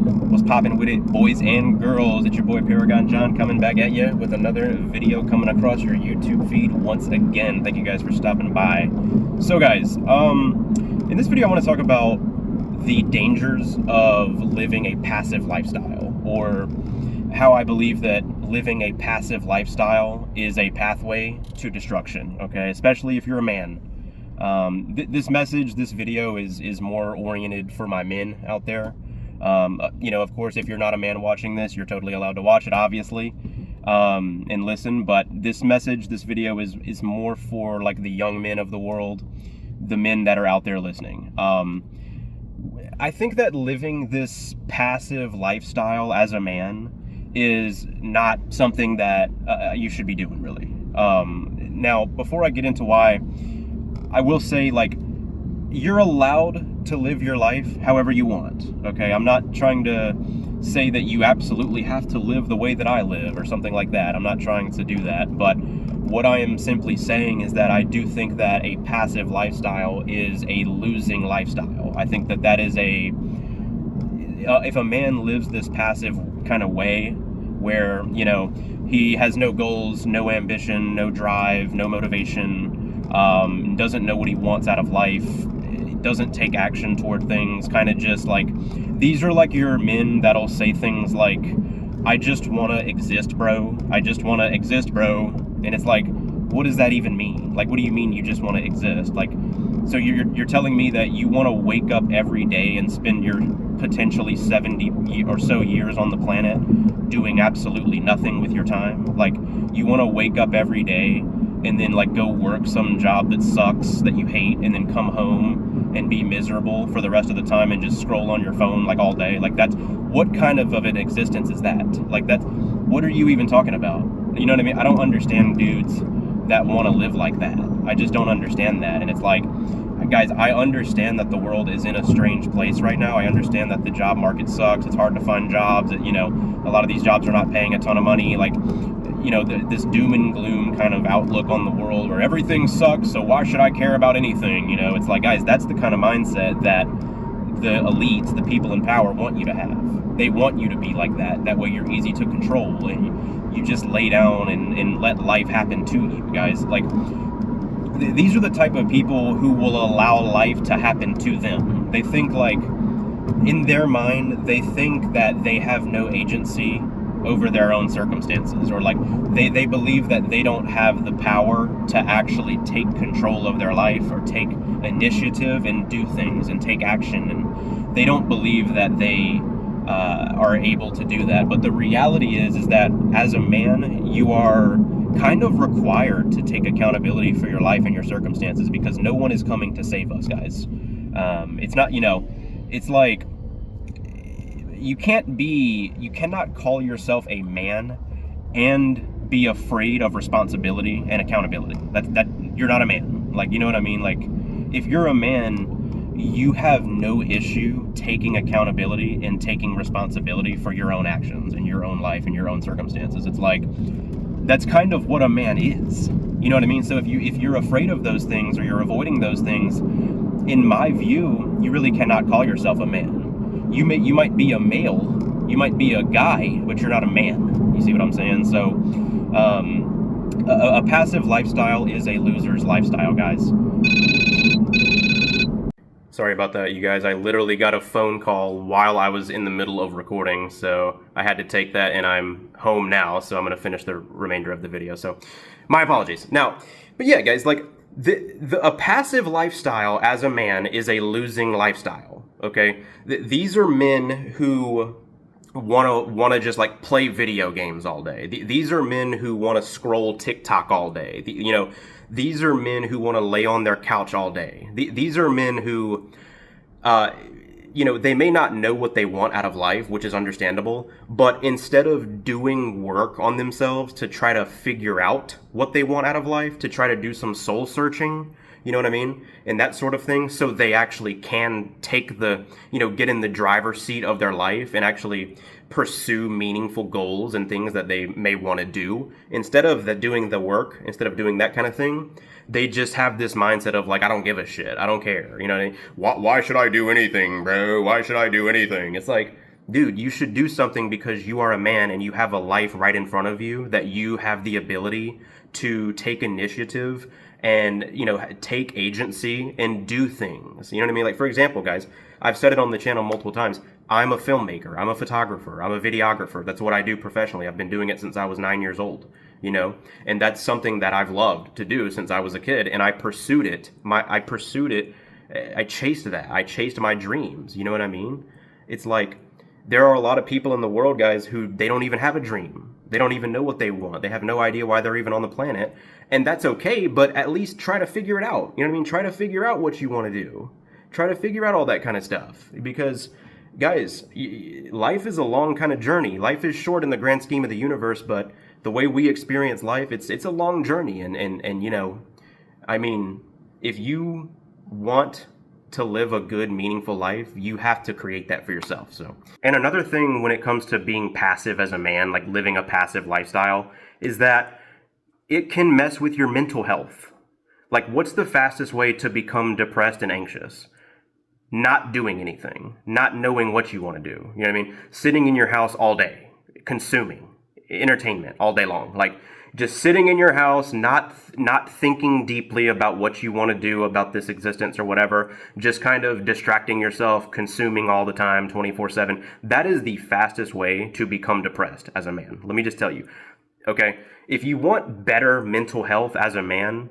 What's poppin' with it, boys and girls? It's your boy Paragon John coming back at you with another video coming across your YouTube feed once again. Thank you guys for stopping by. So guys, in this video I want to talk about the dangers of living a passive lifestyle, or how I believe that living a passive lifestyle is a pathway to destruction, okay? Especially if you're a man. This video is more oriented for my men out there. You know, of course, if you're not a man watching this, you're totally allowed to watch it, obviously, and listen. But this video is more for like the young men of the world, the men that are out there listening. I think that living this passive lifestyle as a man is not something that you should be doing, really. Now, before I get into why, I will say, like, you're allowed to live your life however you want, okay? I'm not trying to say that you absolutely have to live the way that I live or something like that. I'm not trying to do that, but what I am simply saying is that I do think that a passive lifestyle is a losing lifestyle. I think that that is if a man lives this passive kind of way where, you know, he has no goals, no ambition, no drive, no motivation, doesn't know what he wants out of life, doesn't take action toward things, kind of just like, these are like your men that'll say things like, I just want to exist, bro. I just want to exist, bro. And it's like, what does that even mean? Like, what do you mean you just want to exist? Like, so you're telling me that you want to wake up every day and spend your potentially 70 or so years on the planet doing absolutely nothing with your time? Like, you want to wake up every day and then like go work some job that sucks, that you hate, and then come home and be miserable for the rest of the time and just scroll on your phone like all day? Like, that's, what kind of an existence is that? Like, that's, what are you even talking about? You know what I mean? I don't understand dudes that want to live like that. I just don't understand that. And it's like, guys, I understand that the world is in a strange place right now. I understand that the job market sucks. It's hard to find jobs. You know, a lot of these jobs are not paying a ton of money. Like, you know, this doom and gloom kind of outlook on the world where everything sucks, so why should I care about anything? You know, it's like, guys, that's the kind of mindset that the elites, the people in power, want you to have. They want you to be like that. That way you're easy to control, and you just lay down and let life happen to you, guys. Like, these are the type of people who will allow life to happen to them. They think, like, in their mind, they think that they have no agency over their own circumstances, or like they believe that they don't have the power to actually take control of their life or take initiative and do things and take action, and they don't believe that they are able to do that. But the reality is that as a man, you are kind of required to take accountability for your life and your circumstances, because no one is coming to save us, guys. It's not, you know, it's like, you cannot call yourself a man and be afraid of responsibility and accountability. That you're not a man. Like, you know what I mean? Like, if you're a man, you have no issue taking accountability and taking responsibility for your own actions and your own life and your own circumstances. It's like, that's kind of what a man is. You know what I mean? So if you're afraid of those things, or you're avoiding those things, in my view, you really cannot call yourself a man. You might be a male, you might be a guy, but you're not a man. You see what I'm saying? So, a passive lifestyle is a loser's lifestyle, guys. Sorry about that, you guys. I literally got a phone call while I was in the middle of recording, so I had to take that, and I'm home now, so I'm going to finish the remainder of the video. So, my apologies. Now, but yeah, guys, like, a passive lifestyle as a man is a losing lifestyle, okay? These are men who want to just like play video games all day. These are men who want to scroll TikTok all day. You know, these are men who want to lay on their couch all day. These are men who, you know, they may not know what they want out of life, which is understandable, but instead of doing work on themselves to try to figure out what they want out of life, to try to do some soul searching, you know what I mean? And that sort of thing, so they actually can take the, you know, get in the driver's seat of their life and actually pursue meaningful goals and things that they may want to do. Instead of doing the work, instead of doing that kind of thing, they just have this mindset of like, I don't give a shit, I don't care, you know what I mean? Why should I do anything, bro? Why should I do anything? It's like, dude, you should do something because you are a man and you have a life right in front of you that you have the ability to take initiative and, you know, take agency and do things. You know what I mean? Like, for example, guys, I've said it on the channel multiple times. I'm a filmmaker. I'm a photographer. I'm a videographer. That's what I do professionally. I've been doing it since I was 9 years old, you know, and that's something that I've loved to do since I was a kid. And I pursued it. I chased that. I chased my dreams. You know what I mean? It's like, there are a lot of people in the world, guys, who they don't even have a dream. They don't even know what they want. They have no idea why they're even on the planet. And that's okay, but at least try to figure it out. You know what I mean? Try to figure out what you want to do. Try to figure out all that kind of stuff. Because, guys, life is a long kind of journey. Life is short in the grand scheme of the universe, but the way we experience life, it's a long journey. And you know, I mean, if you want to live a good, meaningful life, you have to create that for yourself. So, and another thing when it comes to being passive as a man, like living a passive lifestyle, is that it can mess with your mental health. Like, what's the fastest way to become depressed and anxious? Not doing anything, not knowing what you want to do. You know what I mean? Sitting in your house all day, consuming entertainment all day long. Like, just sitting in your house, not thinking deeply about what you want to do about this existence or whatever, just kind of distracting yourself, consuming all the time, 24/7. That is the fastest way to become depressed as a man. Let me just tell you, okay? If you want better mental health as a man,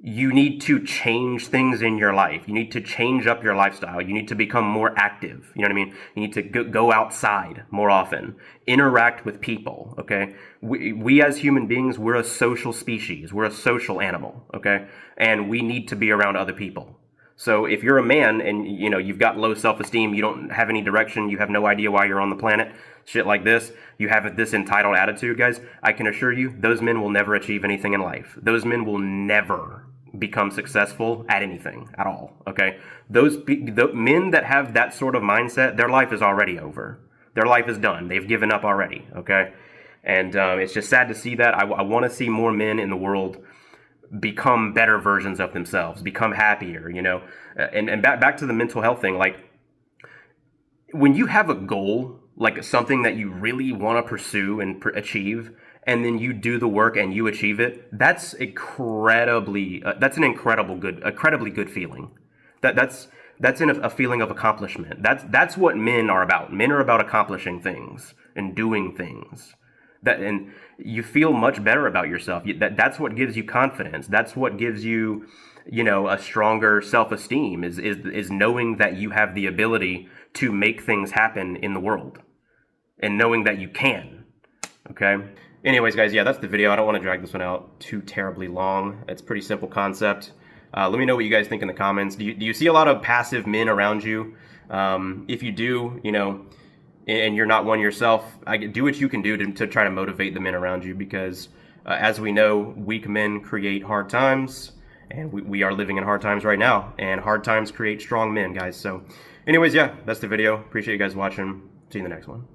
you need to change things in your life. You need to change up your lifestyle. You need to become more active. You know what I mean? You need to go outside more often. Interact with people, okay? We as human beings, we're a social species. We're a social animal, okay? And we need to be around other people. So if you're a man and, you know, you've got low self-esteem, you don't have any direction, you have no idea why you're on the planet, shit like this, you have this entitled attitude, guys, I can assure you, those men will never achieve anything in life. Those men will never become successful at anything at all, okay? The men that have that sort of mindset, their life is already over. Their life is done. They've given up already, okay? And it's just sad to see that. I want to see more men in the world become better versions of themselves, become happier, you know? And back to the mental health thing, like, when you have a goal, like something that you really want to pursue and achieve, and then you do the work and you achieve it, that's an incredibly good feeling. That's a feeling of accomplishment. That's what men are about. Men are about accomplishing things and doing things. And you feel much better about yourself. That's what gives you confidence. That's what gives you, you know, a stronger self-esteem, is knowing that you have the ability to make things happen in the world and knowing that you can. Okay? Anyways, guys, yeah, that's the video. I don't want to drag this one out too terribly long. It's a pretty simple concept. Let me know what you guys think in the comments. Do you see a lot of passive men around you? If you do, you know, and you're not one yourself, do what you can do to try to motivate the men around you, because as we know, weak men create hard times, and we are living in hard times right now, and hard times create strong men, guys. So anyways, yeah, that's the video. Appreciate you guys watching. See you in the next one.